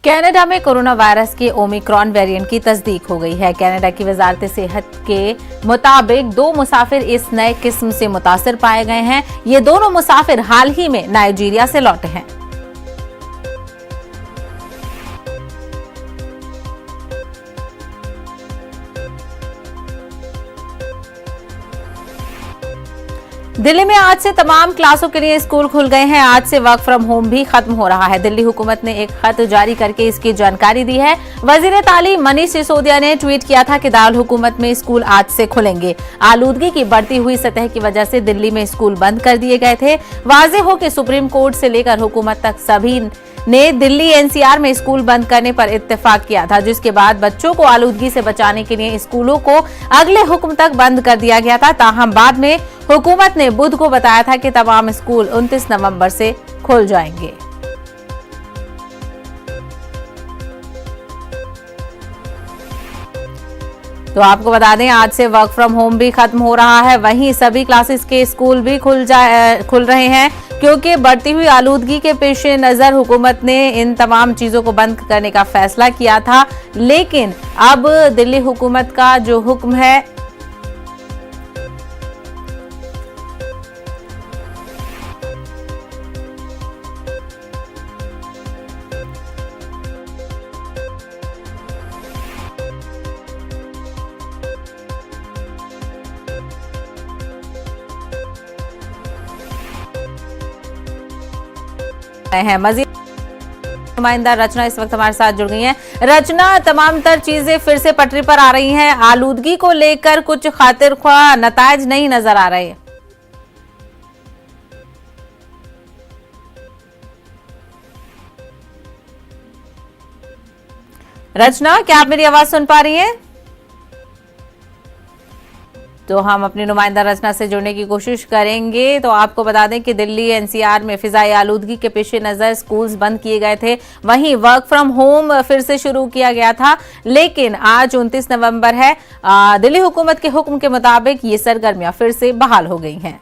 Canada में corona virus के Omicron variant की तस्दीक हो गई है। कनाडा की वजारत सेहत के मुताबिक 2 मुसाफिर इस नए किस्म से मुतासर पाए गए हैं। ये दोनों मुसाफिर हाल ही में नाइजीरिया से लौटे हैं। दिल्ली में आज से तमाम क्लासों के लिए स्कूल खुल गए हैं। आज से वर्क फ्रॉम होम भी खत्म हो रहा है। दिल्ली हुकूमत ने एक खत जारी करके इसकी जानकारी दी है। वजीर तालीम मनीष सिसोदिया ने ट्वीट किया था कि दारुल हुकूमत में स्कूल आज से खुलेंगे। आलूदगी की बढ़ती हुई सतह की वजह से दिल्ली में स्कूल बंद कर दिए गए थे। वाज़ेह हो कि सुप्रीम कोर्ट से लेकर हुकूमत तक सभी ने दिल्ली एनसीआर में स्कूल बंद करने पर इत्तेफाक किया था, जिसके बाद बच्चों को आलूदगी से बचाने के लिए स्कूलों को अगले हुक्म तक बंद कर दिया गया था। ताहम बाद में हुकूमत ने बुध को बताया था कि तमाम स्कूल 29 नवंबर से खुल जाएंगे। तो आपको बता दें, आज से वर्क फ्रॉम होम भी खत्म हो रहा है। वहीं सभी क्लासेस के स्कूल भी खुल रहे हैं, क्योंकि बढ़ती हुई आलूदगी के पेश नजर हुकूमत ने इन तमाम चीजों को बंद करने का फैसला किया था। लेकिन अब दिल्ली हुकूमत का जो हुक्म है है। मजीद नुमाइंदा रचना इस वक्त हमारे साथ जुड़ गई हैं। रचना, तमाम तर चीजें फिर से पटरी पर आ रही हैं। आलूदगी को लेकर कुछ खातिर ख्वाह नताइज नहीं नजर आ रहे। रचना, क्या आप मेरी आवाज सुन पा रही हैं? तो हम अपनी नुमाइंदा रचना से जुड़ने की कोशिश करेंगे। तो आपको बता दें कि दिल्ली एनसीआर में फिजाई आलूदगी के पेश नज़र स्कूल्स बंद किए गए थे। वहीं वर्क फ्रॉम होम फिर से शुरू किया गया था, लेकिन आज 29 नवंबर है। दिल्ली हुकूमत के हुक्म के मुताबिक ये सरगर्मियां फिर से बहाल हो गई हैं।